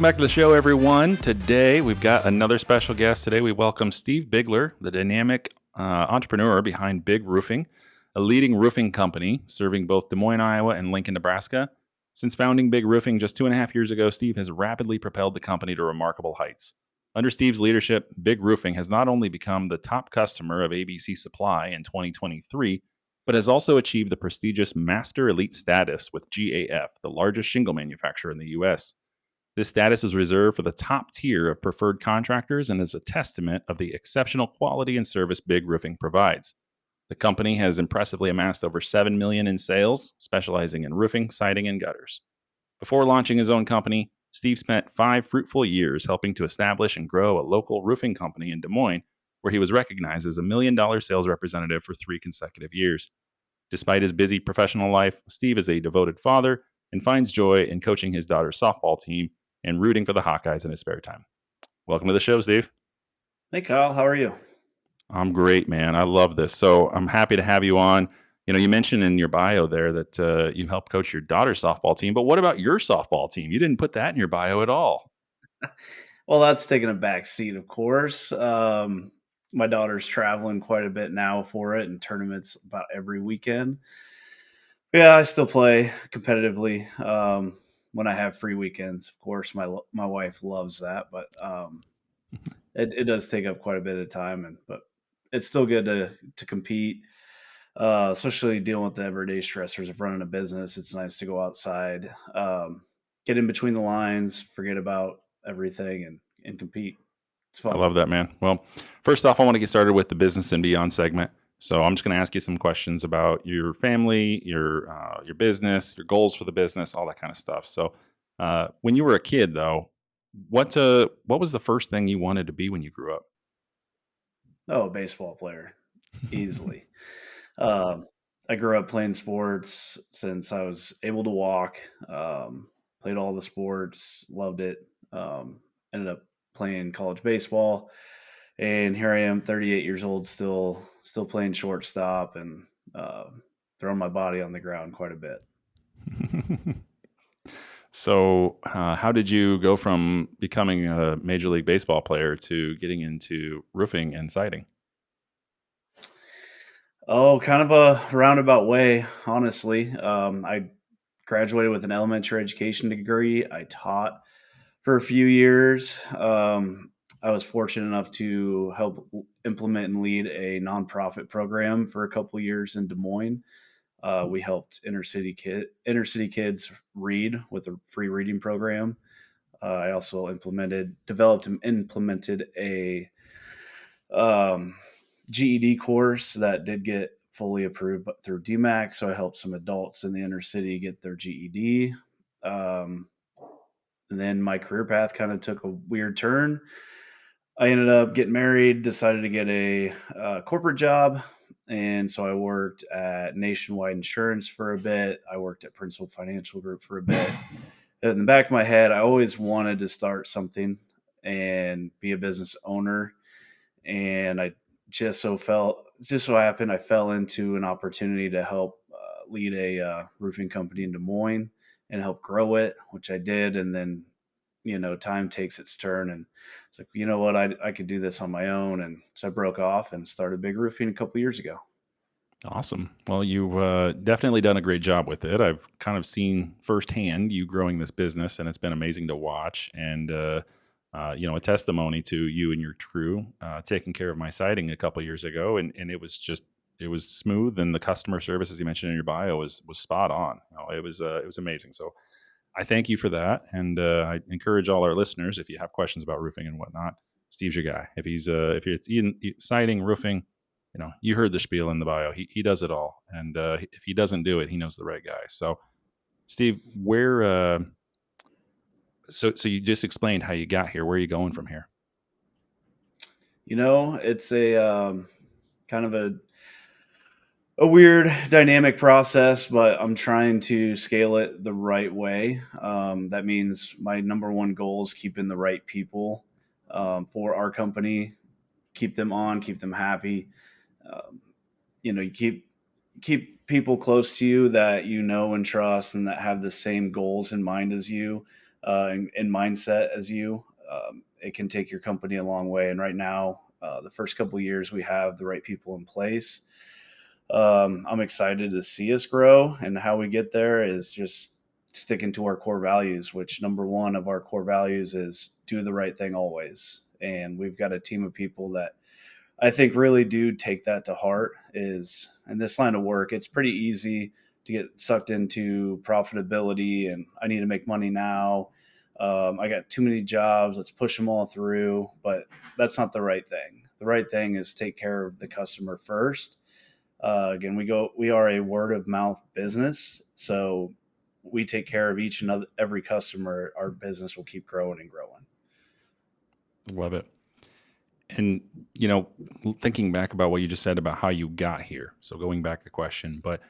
Welcome back to the show, everyone. Today, we've got another special guest. Today, we welcome Steve Bieghler, the dynamic entrepreneur behind Big Roofing, a leading roofing company serving both Des Moines, Iowa and Lincoln, Nebraska. Since founding Big Roofing just 2.5 years ago, Steve has rapidly propelled the company to remarkable heights. Under Steve's leadership, Big Roofing has not only become the top customer of ABC Supply in 2023, but has also achieved the prestigious Master Elite status with GAF, the largest shingle manufacturer in the U.S. This status is reserved for the top tier of preferred contractors and is a testament of the exceptional quality and service Big Roofing provides. The company has impressively amassed over $7 million in sales, specializing in roofing, siding, and gutters. Before launching his own company, Steve spent 5 fruitful years helping to establish and grow a local roofing company in Des Moines, where he was recognized as a $1 million sales representative for 3 consecutive years. Despite his busy professional life, Steve is a devoted father and finds joy in coaching his daughter's softball team and rooting for the Hawkeyes in his spare time. Welcome to the show, Steve. Hey, Kyle. How are you? I'm great, man. I love this. So I'm happy to have you on. You mentioned in your bio there that you help coach your daughter's softball team, but what about your softball team? You didn't put that in your bio at all. Well, that's taking a back seat, of course. My daughter's traveling quite a bit now for it and tournaments about every weekend. Yeah, I still play competitively when I have free weekends. Of course, my wife loves that, but it does take up quite a bit of time, but it's still good to compete. Especially dealing with the everyday stressors of running a business. It's nice to go outside, get in between the lines, forget about everything, and compete. It's I fun. love that, man. Well, first off, I want to get started with the business and beyond segment. So I'm just going to ask you some questions about your family, your business, your goals for the business, all that kind of stuff. So, when you were a kid, though, what was the first thing you wanted to be when you grew up? Oh, a baseball player, easily. Um, I grew up playing sports since I was able to walk. Played all the sports, loved it. Ended up playing college baseball, and here I am, 38 years old, still playing shortstop and uh, throwing my body on the ground quite a bit. So, how did you go from becoming a Major League Baseball player to getting into roofing and siding? Oh, kind of a roundabout way, honestly. I graduated with an elementary education degree. I taught for a few years. I was fortunate enough to help implement and lead a nonprofit program for a couple years in Des Moines. We helped inner city kids read with a free reading program. I also developed and implemented a um, GED course that did get fully approved but through DMAC. So I helped some adults in the inner city get their GED. Um, and then my career path kind of took a weird turn. I ended up getting married, decided to get a corporate job. And so I worked at Nationwide Insurance for a bit. I worked at Principal Financial Group for a bit. In the back of my head, I always wanted to start something and be a business owner. And I just so happened I fell into an opportunity to help lead a roofing company in Des Moines and help grow it, which I did. And then time takes its turn, and it's like, you know what, I could do this on my own, and so I broke off and started Big Roofing a couple years ago. Awesome. Well, you've definitely done a great job with it. I've kind of seen firsthand you growing this business, and it's been amazing to watch. And a testimony to you and your crew taking care of my siding a couple years ago, and it was smooth, and the customer service, as you mentioned in your bio, was spot on. It was amazing. So I thank you for that, and I encourage all our listeners, if you have questions about roofing and whatnot, Steve's your guy. If it's siding, roofing, you heard the spiel in the bio. He does it all, and if he doesn't do it, he knows the right guy. So, Steve, where so you just explained how you got here. Where are you going from here? It's a kind of a weird dynamic process, but I'm trying to scale it the right way. That means my number one goal is keeping the right people for our company, keep them on, keep them happy. Um, you keep people close to you that you know and trust and that have the same goals in mind as you. and mindset as you. It can take your company a long way. And right now, the first couple of years, we have the right people in place. I'm excited to see us grow, and how we get there is just sticking to our core values, which number one of our core values is do the right thing always. And we've got a team of people that I think really do take that to heart. Is in this line of work, it's pretty easy to get sucked into profitability and I need to make money now. I got too many jobs. Let's push them all through. But that's not the right thing. The right thing is take care of the customer first. Again, we are a word of mouth business, so we take care of each and every customer. Our business will keep growing and growing. Love it. And, thinking back about what you just said about how you got here. So going back a question, but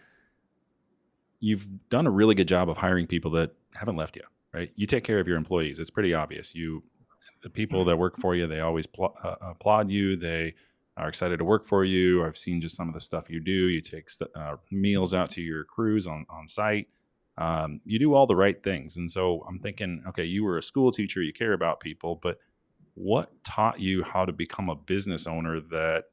you've done a really good job of hiring people that haven't left you, right? You take care of your employees. It's pretty obvious. The people that work for you, they always applaud you. They are excited to work for you. I've seen just some of the stuff you do. You take meals out to your crews on site. You do all the right things. And so I'm thinking, okay, you were a school teacher, you care about people, but what taught you how to become a business owner that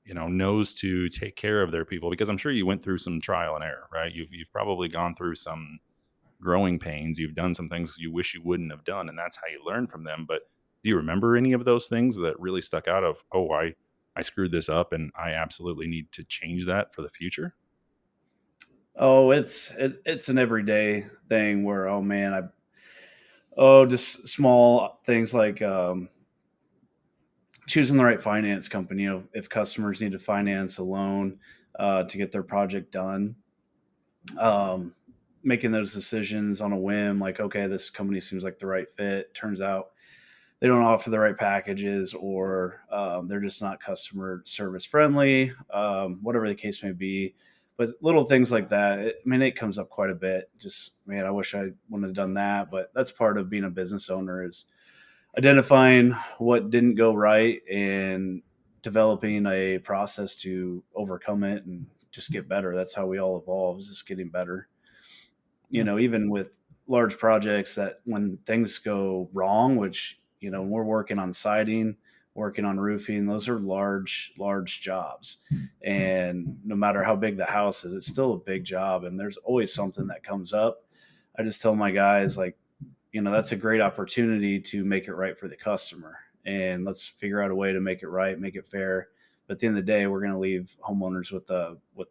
knows to take care of their people? Because I'm sure you went through some trial and error, right? You've probably gone through some growing pains. You've done some things you wish you wouldn't have done, and that's how you learn from them. But do you remember any of those things that really stuck out of, oh, I screwed this up and I absolutely need to change that for the future? Oh, it's an everyday thing where oh man, just small things like choosing the right finance company. If customers need to finance a loan to get their project done, um, making those decisions on a whim, like okay, this company seems like the right fit. Turns out they don't offer the right packages, or they're just not customer service friendly. Whatever the case may be. But little things like that, it comes up quite a bit. Just man, I wish I wouldn't have done that. But that's part of being a business owner is identifying what didn't go right and developing a process to overcome it and just get better. That's how we all evolve, is just getting better. Yeah. Even with large projects, that when things go wrong, which, we're working on siding, working on roofing, those are large jobs. And no matter how big the house is, it's still a big job. And there's always something that comes up. I just tell my guys, like, that's a great opportunity to make it right for the customer. And let's figure out a way to make it right, make it fair. But at the end of the day, we're going to leave homeowners with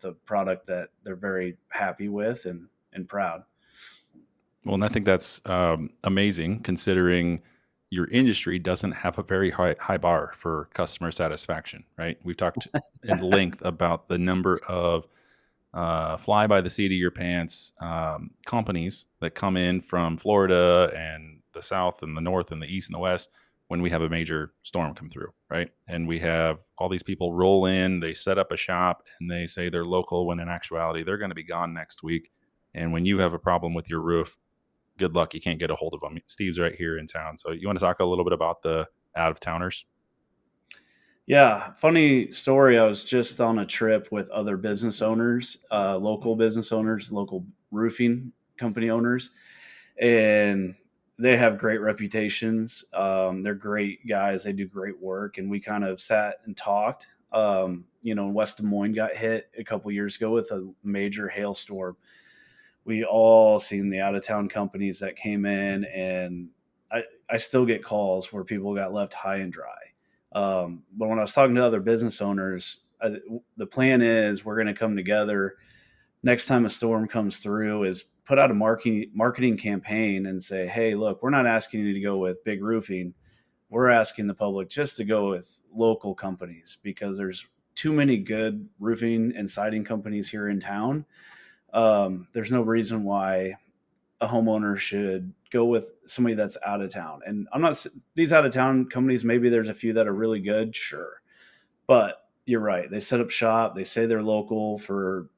a product that they're very happy with and proud. Well, and I think that's amazing considering your industry doesn't have a very high bar for customer satisfaction, right? We've talked in length about the number of fly by the seat of your pants companies that come in from Florida and the South and the North and the East and the West when we have a major storm come through, right? And we have all these people roll in, they set up a shop and they say they're local when in actuality they're going to be gone next week. And when you have a problem with your roof, good luck. You can't get a hold of them. Steve's right here in town. So you want to talk a little bit about the out of towners? Yeah, funny story. I was just on a trip with other business owners, local business owners, local roofing company owners, and they have great reputations. They're great guys. They do great work, and we kind of sat and talked. West Des Moines got hit a couple years ago with a major hailstorm. We all seen the out of town companies that came in, and I still get calls where people got left high and dry. But when I was talking to other business owners, the plan is we're going to come together next time a storm comes through, is put out a marketing campaign and say, hey, look, we're not asking you to go with big roofing. We're asking the public just to go with local companies, because there's too many good roofing and siding companies here in town. There's no reason why a homeowner should go with somebody that's out of town. And I'm not, these out of town companies, maybe there's a few that are really good, sure. But you're right. They set up shop, they say they're local for,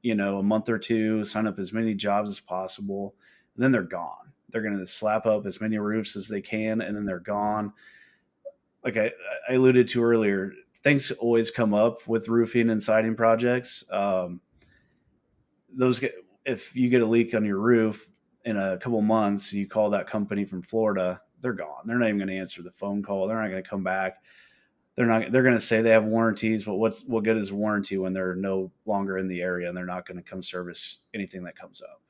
a month or two, sign up as many jobs as possible, and then they're gone. They're going to slap up as many roofs as they can, and then they're gone. Like I alluded to earlier, things always come up with roofing and siding projects. Those get, if you get a leak on your roof in a couple months, you call that company from Florida, they're gone. They're not even going to answer the phone call. They're not going to come back. They're going to say they have warranties, but what good is a warranty when they're no longer in the area and they're not going to come service anything that comes up?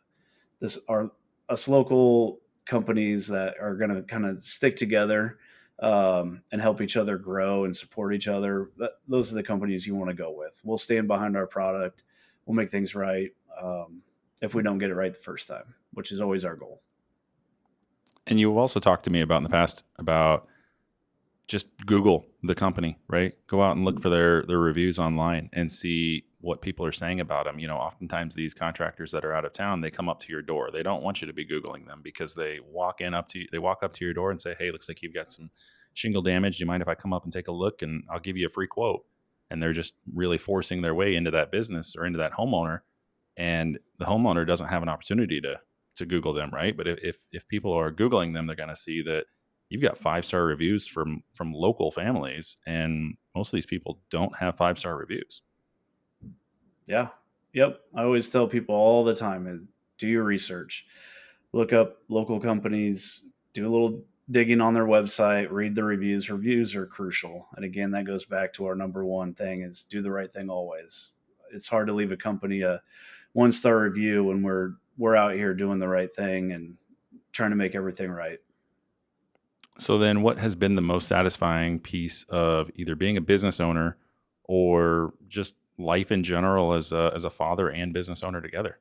This are us local companies that are going to kind of stick together and help each other grow and support each other. Those are the companies you want to go with. We'll stand behind our product. We'll make things right if we don't get it right the first time, which is always our goal. And you've also talked to me about in the past about just Google the company, right? Go out and look for their reviews online and see what people are saying about them. Oftentimes these contractors that are out of town, they come up to your door. They don't want you to be Googling them because they walk up to your door and say, "Hey, looks like you've got some shingle damage. Do you mind if I come up and take a look and I'll give you a free quote?" And they're just really forcing their way into that business or into that homeowner, and the homeowner doesn't have an opportunity to Google them, right? But if people are Googling them, they're going to see that you've got 5-star reviews from local families, and most of these people don't have 5-star reviews. Yeah. Yep. I always tell people all the time is do your research. Look up local companies, do a little digging on their website, read the reviews. Reviews are crucial. And again, that goes back to our number one thing is do the right thing always. It's hard to leave a company a 1-star review when we're out here doing the right thing and trying to make everything right. So then, what has been the most satisfying piece of either being a business owner or just life in general as a father and business owner together?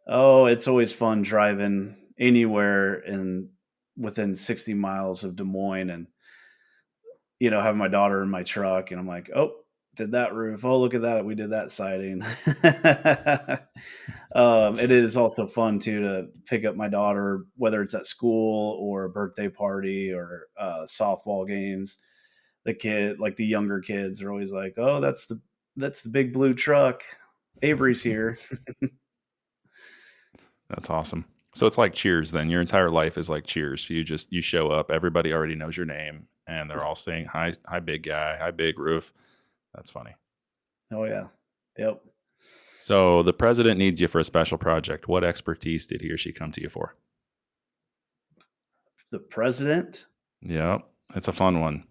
Oh, it's always fun driving anywhere in within 60 miles of Des Moines and having my daughter in my truck and I'm like, "Oh, did that roof. Oh, look at that. We did that siding." It is also fun too to pick up my daughter, whether it's at school or a birthday party or softball games. The younger kids are always like, "Oh, that's the big blue truck. Avery's here." That's awesome. So it's like Cheers then. Your entire life is like Cheers. You show up, everybody already knows your name, and they're all saying hi big guy, hi big roof. That's funny. Oh yeah, yep. So the president needs you for a special project. What expertise did he or she come to you for? The president. Yep. It's a fun one.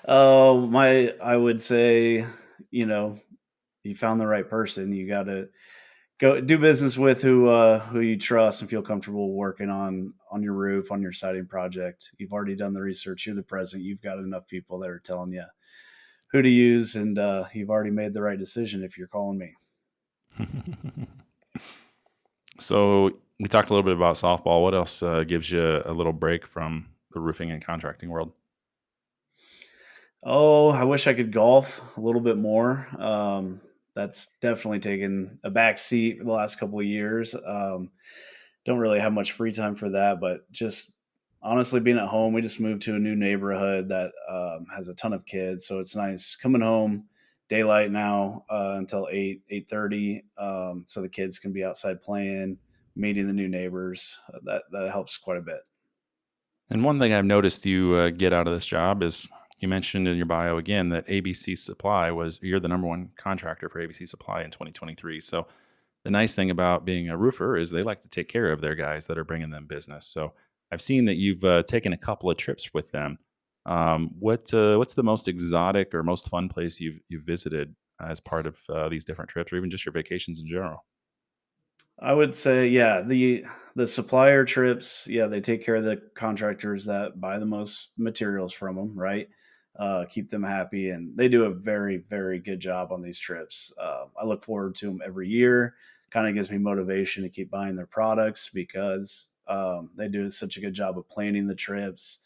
Oh, I would say, you know, you found the right person. You got to go do business with who you trust and feel comfortable working on your roof, on your siding project. You've already done the research. You're the president. You've got enough people that are telling you who to use, and you've already made the right decision if you're calling me. So we talked a little bit about softball. What else gives you a little break from the roofing and contracting world? Oh, I wish I could golf a little bit more. That's definitely taken a back seat the last couple of years. Don't really have much free time for that, but just honestly being at home, we just moved to a new neighborhood that has a ton of kids, so it's nice coming home daylight now until 8:30, so the kids can be outside playing, meeting the new neighbors. That helps quite a bit. And one thing I've noticed you get out of this job is you mentioned in your bio again that ABC Supply was you're the number one contractor for ABC Supply in 2023. So the nice thing about being a roofer is they like to take care of their guys that are bringing them business. So I've seen that you've taken a couple of trips with them. What's the most exotic or most fun place you've visited as part of these different trips, or even just your vacations in general? I would say, yeah, the supplier trips, yeah, they take care of the contractors that buy the most materials from them, right? Keep them happy, and they do a very, very good job on these trips. I look forward to them every year. Kind of gives me motivation to keep buying their products because they do such a good job of planning the trips.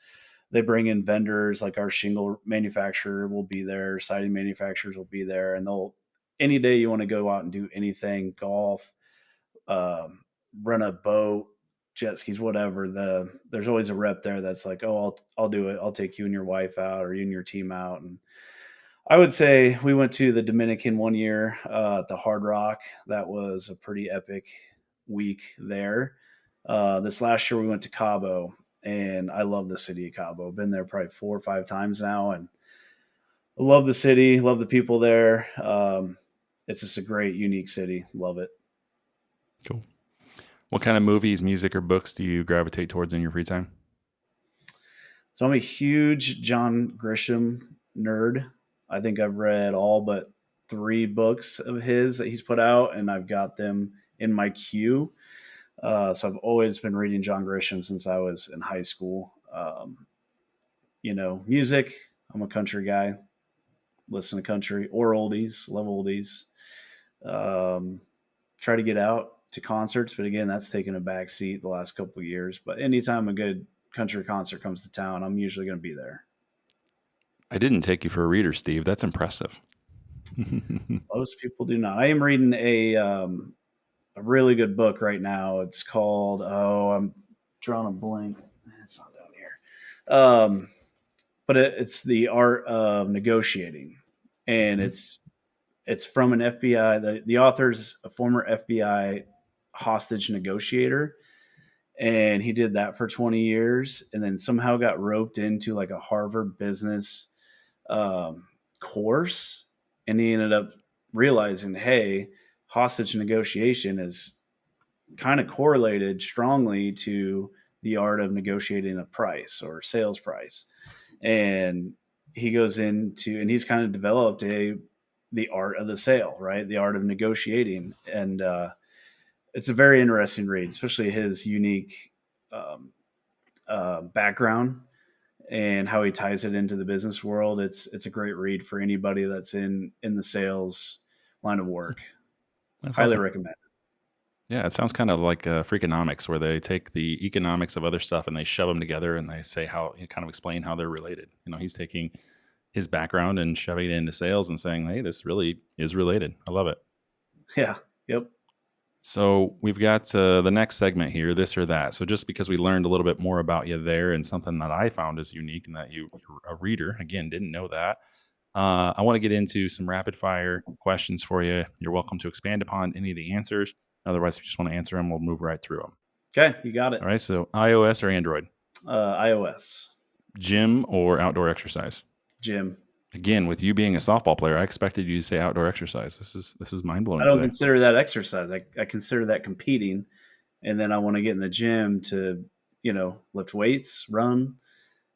They bring in vendors like our shingle manufacturer will be there, siding manufacturers will be there, and they'll any day you want to go out and do anything, golf, um, rent a boat, jet skis, whatever. There's always a rep there that's like, oh, I'll do it. I'll take you and your wife out, or you and your team out. And I would say we went to the Dominican one year at the Hard Rock. That was a pretty epic week there. This last year we went to Cabo, and I love the city of Cabo. Been there probably 4 or 5 times now, and I love the city, love the people there. It's just a great, unique city. Love it. Cool. What kind of movies, music, or books do you gravitate towards in your free time? So I'm a huge John Grisham nerd. I think I've read all but three books of his that he's put out, and I've got them in my queue. So I've always been reading John Grisham since I was in high school. Music. I'm a country guy. Listen to country or oldies. Love oldies. Um, Try to get out to concerts, but again, that's taken a back seat the last couple of years. But anytime a good country concert comes to town, I'm usually going to be there. I didn't take you for a reader, Steve. That's impressive. Most people do not. I am reading a really good book right now. It's called I'm drawing a blank. It's not down here. But it's the art of negotiating, and Mhm. it's from an FBI. The author's a former FBI hostage negotiator, and he did that for 20 years, and then somehow got roped into like a Harvard business um, course, and he ended up realizing, hey, hostage negotiation is kind of correlated strongly to the art of negotiating a price or sales price. And he goes into, and he's kind of developed the art of the sale, right? The art of negotiating. And it's a very interesting read, especially his unique um, background and how he ties it into the business world. It's a great read for anybody that's in the sales line of work. That's Highly awesome. recommend. Yeah, it sounds kind of like Freakonomics, where they take the economics of other stuff and they shove them together and they say how, kind of explain how they're related. He's taking his background and shoving it into sales and saying, hey, this really is related. I love it. Yeah. Yep. So we've got the next segment here, this or that. So just because we learned a little bit more about you there and something that I found is unique and that you're a reader, again, didn't know that. I want to get into some rapid fire questions for you. You're welcome to expand upon any of the answers. Otherwise, if you just want to answer them, we'll move right through them. Okay. You got it. All right. So iOS or Android, iOS. gym or outdoor exercise. Jim. Again, with you being a softball player, I expected you to say outdoor exercise. This is mind I blowing don't today. consider that exercise. I consider that competing. And then I want to get in the gym to, lift weights, run,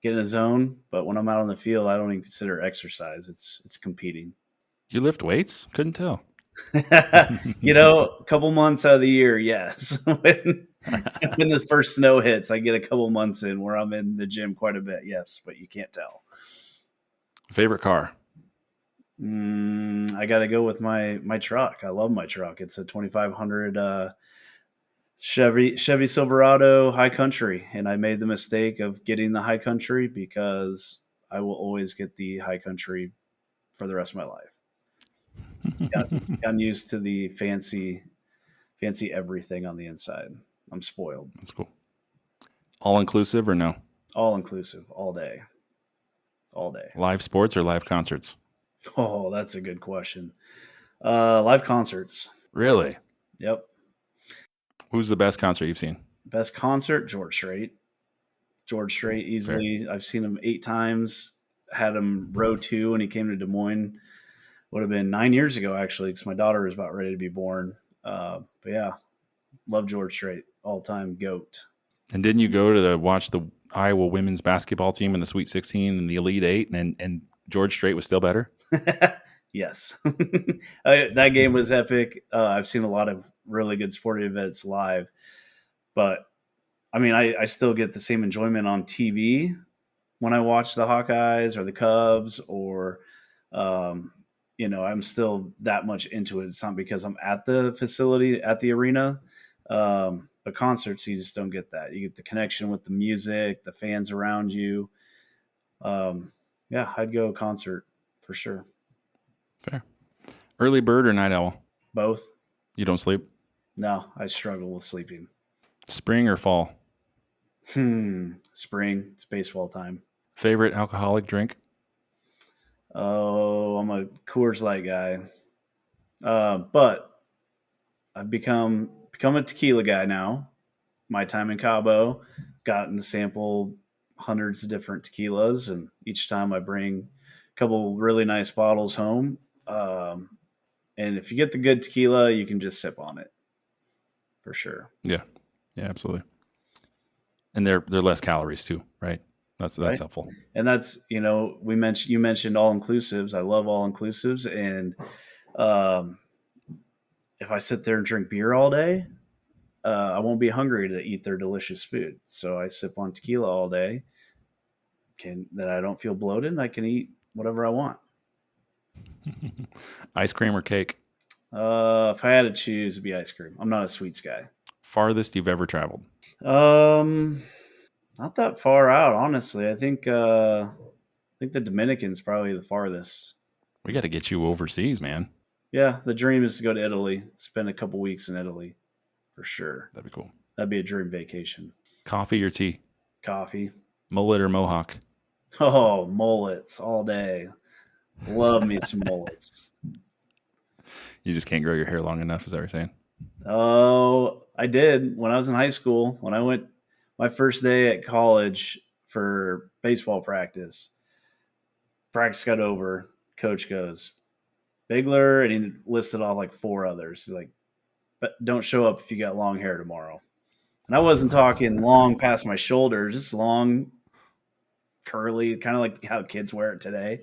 get in the zone. But when I'm out on the field, I don't even consider exercise. It's competing. You lift weights? Couldn't tell. A couple months out of the year, yes. when the first snow hits, I get a couple months in where I'm in the gym quite a bit. Yes, but you can't tell. Favorite car? I got to go with my truck. I love my truck. It's a 2500 Chevy Silverado High Country, and I made the mistake of getting the High Country because I will always get the High Country for the rest of my life. Got, Gotten used to the fancy everything on the inside. I'm spoiled. That's cool. All inclusive or no? All inclusive, all day, all day. Live sports or live concerts? Oh, that's a good question. Live concerts. Really? Yep. Who's the best concert you've seen? Best concert, George Strait. George Strait Fair. easily. I've seen him 8 times. Had him row two when he came to Des Moines. Would have been 9 years ago actually, because my daughter was about ready to be born. But yeah, love George Strait, all time goat. And didn't you go to watch the Iowa women's basketball team in the Sweet 16 and the Elite Eight, and George Strait was still better? Yes, that game was epic. I've seen a lot of really good sporting events live, but I mean, I still get the same enjoyment on TV when I watch the Hawkeyes or the Cubs or, um, I'm still that much into it. It's not because I'm at the facility, at the arena. But concerts, you just don't get that. You get the connection with the music, the fans around you. Yeah, I'd go concert for sure. Fair. Early bird or night owl? Both. You don't sleep? No, I struggle with sleeping. Spring or fall? Spring. It's baseball time. Favorite alcoholic drink? Oh, I'm a Coors Light guy. But I've become a tequila guy now. My time in Cabo, gotten to sample hundreds of different tequilas, and each time I bring a couple really nice bottles home. And if you get the good tequila, you can just sip on it. for sure. Yeah. Yeah, absolutely. And they're less calories too, right? That's Right. helpful. And that's, you mentioned all inclusives. I love all inclusives. And um, if I sit there and drink beer all day, I won't be hungry to eat their delicious food. So I sip on tequila all day. Then I don't feel bloated and I can eat whatever I want. Ice cream or cake? If I had to choose, it'd be ice cream. I'm not a sweets guy. Farthest you've ever traveled? Um, Not that far out, honestly. I think the Dominican's probably the farthest. We got to get you overseas, man. Yeah, the dream is to go to Italy, spend a couple weeks in Italy for sure. That'd be cool. That'd be a dream vacation. Coffee or tea? Coffee. Mullet or mohawk? Oh, mullets all day. Love me some mullets. You just can't grow your hair long enough, is that what you're saying? Oh, I did when I was in high school. When I went my first day at college for baseball practice, practice got over. Coach goes, Bieghler, and he listed off like four others. He's like, but don't show up if you got long hair tomorrow. And I wasn't talking long past my shoulders, just long, curly, kind of like how kids wear it today.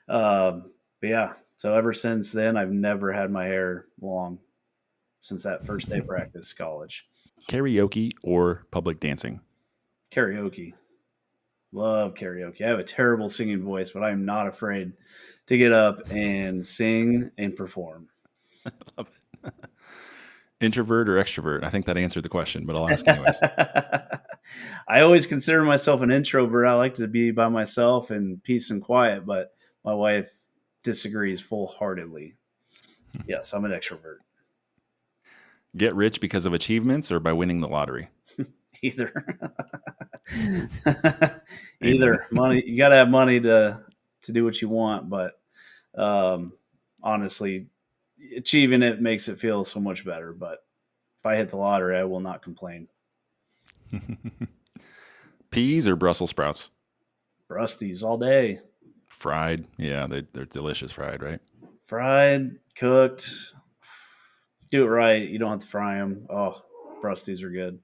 But yeah, so ever since then, I've never had my hair long since that first day of practice, college. Karaoke or public dancing? Karaoke. Love karaoke. I have a terrible singing voice, but I am not afraid to get up and sing and perform. Introvert or extrovert? I think that answered the question, but I'll ask anyways. I always consider myself an introvert. I like to be by myself and peace and quiet, but my wife disagrees full heartedly. Yes, I'm an extrovert. Get rich because of achievements or by winning the lottery? Either. Amen. Either. Money, you got to have money to do what you want, but um, honestly, achieving it makes it feel so much better. But if I hit the lottery, I will not complain. Peas or Brussels sprouts? Rusties all day. Fried. Yeah, they're delicious fried, right? Fried, cooked. Do it right. You don't have to fry them. Oh, Rusties are good.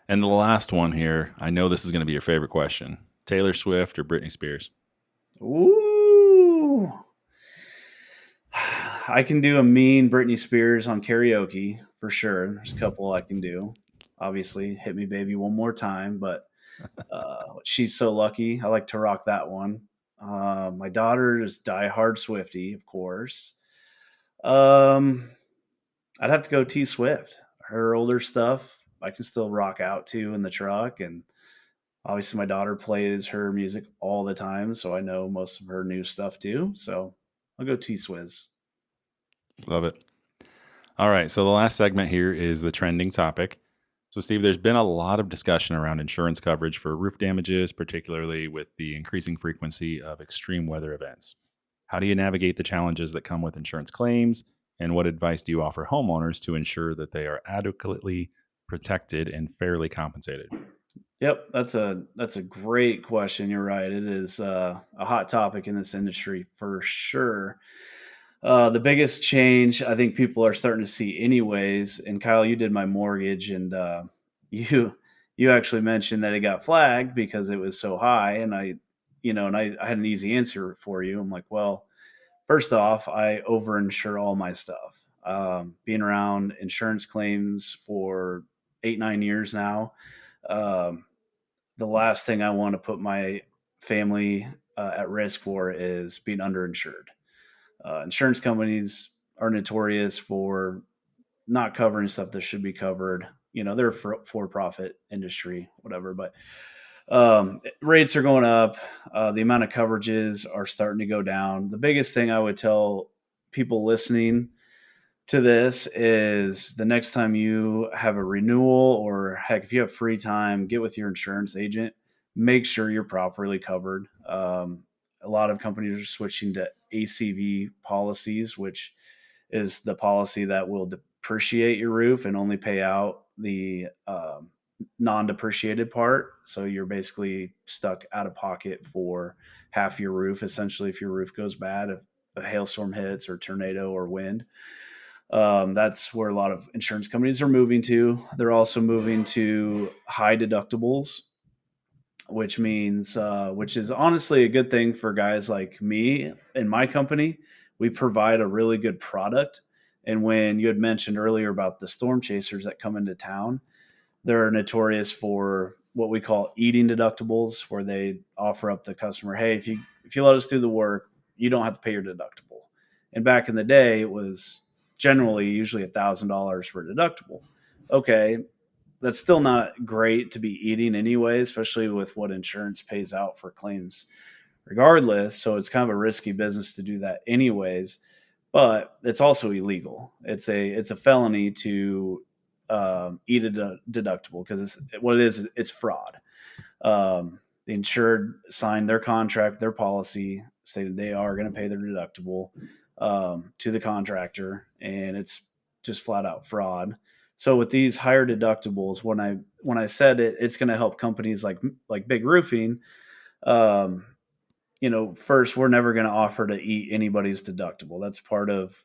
And the last one here, I know this is going to be your favorite question. Taylor Swift or Britney Spears? Ooh. I can do a mean Britney Spears on karaoke for sure. There's a couple I can do. Obviously, Hit Me Baby One More Time, but She's So Lucky. I like to rock that one. My daughter is diehard Swifty, of course. Um, I'd have to go T Swift. Her older stuff I can still rock out to in the truck, and obviously my daughter plays her music all the time, so I know most of her new stuff too. So I'll go T Swizz. Love it. All right. So the last segment here is the trending topic. So, Steve, there's been a lot of discussion around insurance coverage for roof damages, particularly with the increasing frequency of extreme weather events. How do you navigate the challenges that come with insurance claims? And what advice do you offer homeowners to ensure that they are adequately protected and fairly compensated? Yep, that's a great question. You're right. It is a hot topic in this industry for sure. The biggest change I think people are starting to see, anyways. And Kyle, you did my mortgage, and you you actually mentioned that it got flagged because it was so high, and I had an easy answer for you. I'm like, well, first off, I overinsure all my stuff. Being around insurance claims for 8 9 years now. Um, the last thing I want to put my family at risk for is being underinsured. Insurance companies are notorious for not covering stuff that should be covered. They're for profit industry, whatever. But rates are going up. The amount of coverages are starting to go down. The biggest thing I would tell people listening to this is the next time you have a renewal, or heck, if you have free time, get with your insurance agent. Make sure you're properly covered. A lot of companies are switching to ACV policies, which is the policy that will depreciate your roof and only pay out the non-depreciated part. So you're basically stuck out of pocket for half your roof, essentially, if your roof goes bad, if a hailstorm hits or tornado or wind. That's where a lot of insurance companies are moving to. They're also moving to high deductibles, which means, which is honestly a good thing for guys like me and my company. We provide a really good product. And when you had mentioned earlier about the storm chasers that come into town, they're notorious for what we call eating deductibles, where they offer up the customer, hey, if you let us do the work, you don't have to pay your deductible. And back in the day, it was generally usually $1,000 for a deductible. Okay, that's still not great to be eating anyway, especially with what insurance pays out for claims regardless. So it's kind of a risky business to do that anyways, but it's also illegal. It's a felony to eat a deductible, because what it is, it's fraud. The insured signed their contract, their policy stated they are going to pay their deductible to the contractor, and it's just flat out fraud. So with these higher deductibles, when I said it's going to help companies like Big Roofing. Um, First, we're never going to offer to eat anybody's deductible. That's part of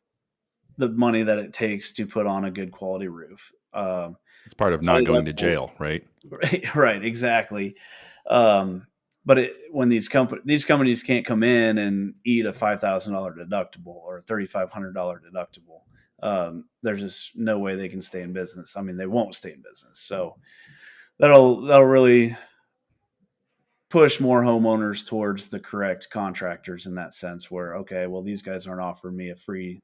the money that it takes to put on a good quality roof. It's part of It's high not going to deductibles. jail, right? Right, exactly. But when these companies can't come in and eat a $5,000 deductible or a $3,500 deductible, there's just no way they can stay in business. I mean, they won't stay in business. So that'll really push more homeowners towards the correct contractors in that sense. Where, okay, well, these guys aren't offering me a free,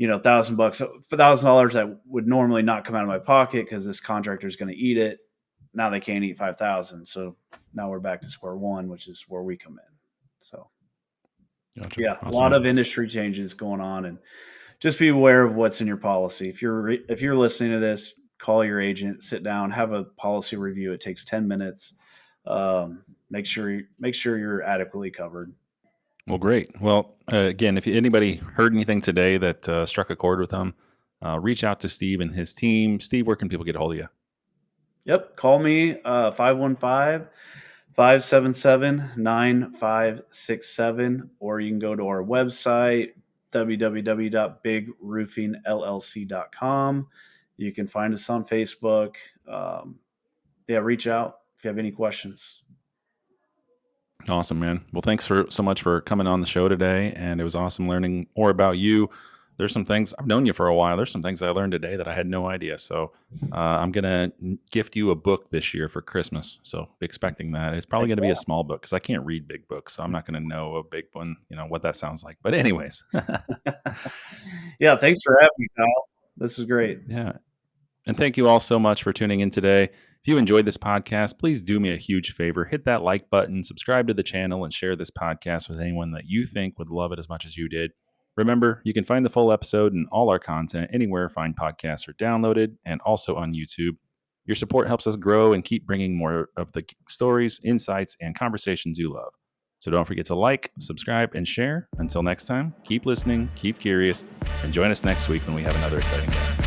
$1,000, $1,000 that would normally not come out of my pocket because this contractor is going to eat it. Now they can't eat 5,000. So now we're back to square one, which is where we come in. So Gotcha. yeah, a Awesome, lot man. of industry changes going on, and just be aware of what's in your policy. If you're listening to this, call your agent, sit down, have a policy review. It takes 10 minutes. Make sure you're adequately covered. Well, great. Well, again, if anybody heard anything today that struck a chord with them, reach out to Steve and his team. Steve, where can people get a hold of you? Yep. Call me 515-577-9567, or you can go to our website, www.bigroofingllc.com. You can find us on Facebook. Yeah, reach out if you have any questions. Awesome, man. Well, thanks so much for coming on the show today, and it was awesome learning more about you. There's some things I've known you for a while. There's some things I learned today that I had no idea. So I'm gonna gift you a book this year for Christmas. So be expecting that. It's probably Heck gonna be yeah. a small book because I can't read big books, so I'm not gonna know a big one. What that sounds like. But anyways, Yeah, thanks for having me, Kyle. This is great. yeah. And thank you all so much for tuning in today. If you enjoyed this podcast, please do me a huge favor. Hit that like button, subscribe to the channel, and share this podcast with anyone that you think would love it as much as you did. Remember, you can find the full episode and all our content anywhere fine podcasts are downloaded, and also on YouTube. Your support helps us grow and keep bringing more of the stories, insights, and conversations you love. So don't forget to like, subscribe, and share. Until next time, keep listening, keep curious, and join us next week when we have another exciting guest.